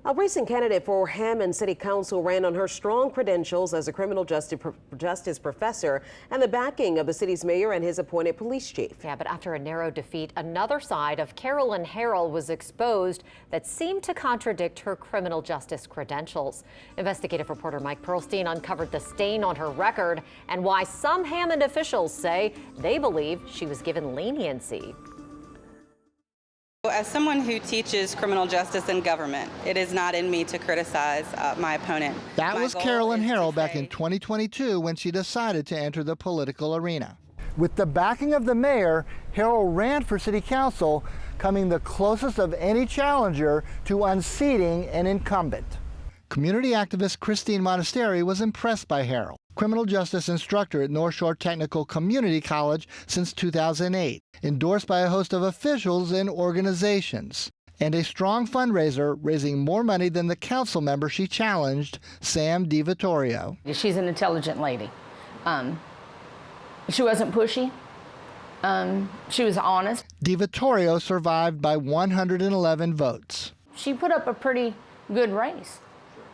A recent candidate for Hammond City Council ran on her strong credentials as a criminal justice professor and the backing of the city's mayor and his appointed police chief. Yeah, but after a narrow defeat, another side of Karolyn Harrell was exposed that seemed to contradict her criminal justice credentials. Investigative reporter Mike Perlstein uncovered the stain on her record and why some Hammond officials say they believe she was given leniency. As someone who teaches criminal justice and government, it is not in me to criticize my opponent. That was Karolyn Harrell back in 2022 when she decided to enter the political arena. With the backing of the mayor, Harrell ran for city council, coming the closest of any challenger to unseating an incumbent. Community activist Christine Monastery was impressed by Harrell, criminal justice instructor at North Shore Technical Community College since 2008, endorsed by a host of officials and organizations, and a strong fundraiser raising more money than the council member she challenged, Sam DiVittorio. She's an intelligent lady. She wasn't pushy. She was honest. DiVittorio survived by 111 votes. She put up a pretty good race.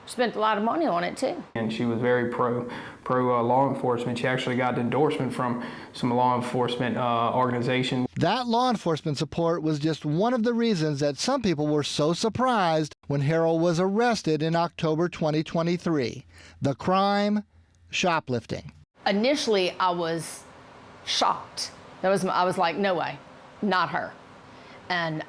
Spent a lot of money on it too. And she was very pro law enforcement. She actually got endorsement from some law enforcement organization. That law enforcement support was just one of the reasons that some people were so surprised when Harrell was arrested in October 2023. The crime, shoplifting. Initially, I was shocked. I was like, no way, not her. And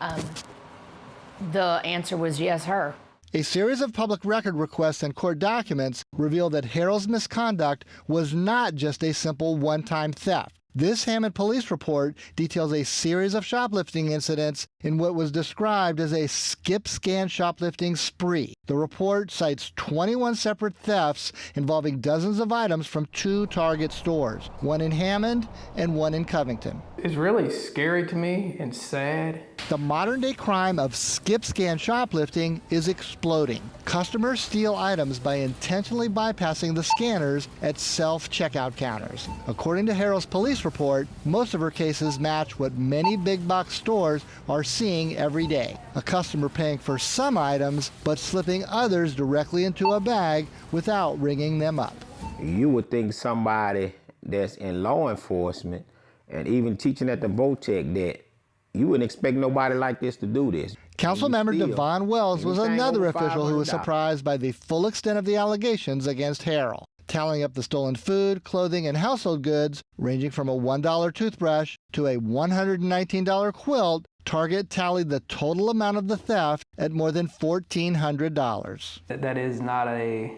the answer was yes, her. A series of public record requests and court documents reveal that Harrell's misconduct was not just a simple one-time theft. This Hammond police report details a series of shoplifting incidents in what was described as a skip-scan shoplifting spree. The report cites 21 separate thefts involving dozens of items from 2 Target stores, one in Hammond and one in Covington. It's really scary to me and sad. The modern-day crime of skip-scan shoplifting is exploding. Customers steal items by intentionally bypassing the scanners at self-checkout counters. According to Harrell's police report, most of her cases match what many big-box stores are seeing every day. A customer paying for some items, but slipping others directly into a bag without ringing them up. You would think somebody that's in law enforcement and even teaching at the VOTEC that you wouldn't expect nobody like this to do this. Councilmember Devon Wells was another official who was surprised by the full extent of the allegations against Harrell, tallying up the stolen food, clothing, and household goods ranging from a $1 toothbrush to a $119 quilt. Target tallied the total amount of the theft at more than $1,400. That is not a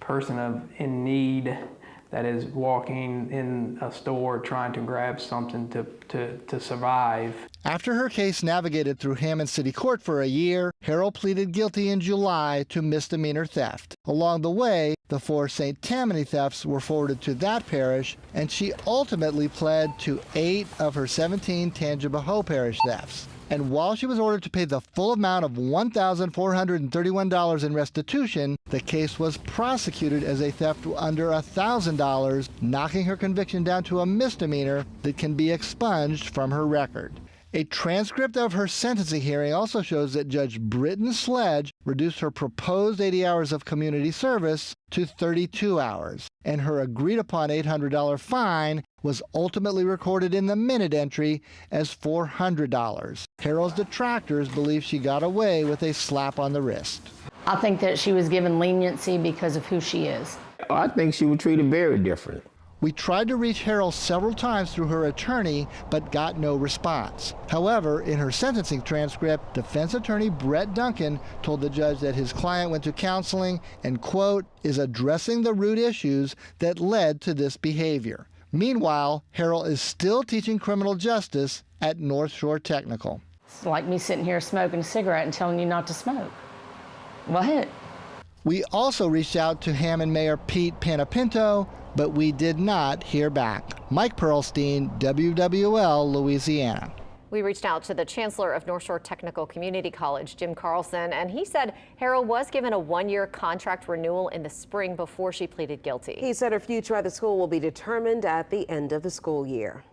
person in need that is walking in a store trying to grab something to survive. After her case navigated through Hammond City Court for a year, Harrell pleaded guilty in July to misdemeanor theft. Along the way, the 4 St. Tammany thefts were forwarded to that parish, and she ultimately pled to 8 of her 17 Tangipahoa Parish thefts. And while she was ordered to pay the full amount of $1,431 in restitution, the case was prosecuted as a theft under $1,000, knocking her conviction down to a misdemeanor that can be expunged from her record. A transcript of her sentencing hearing also shows that Judge Britton Sledge reduced her proposed 80 hours of community service to 32 hours, and her agreed-upon $800 fine was ultimately recorded in the minute entry as $400. Harrell's detractors believe she got away with a slap on the wrist. I think that she was given leniency because of who she is. I think she was treated very different. We tried to reach Harrell several times through her attorney, but got no response. However, in her sentencing transcript, defense attorney Brett Duncan told the judge that his client went to counseling and, quote, is addressing the root issues that led to this behavior. Meanwhile, Harrell is still teaching criminal justice at North Shore Technical. It's like me sitting here smoking a cigarette and telling you not to smoke. Go ahead. We also reached out to Hammond Mayor Pete Panapinto, but we did not hear back. Mike Perlstein, WWL, Louisiana. We reached out to the chancellor of North Shore Technical Community College, Jim Carlson, and he said Harrell was given a 1-year contract renewal in the spring before she pleaded guilty. He said her future at the school will be determined at the end of the school year.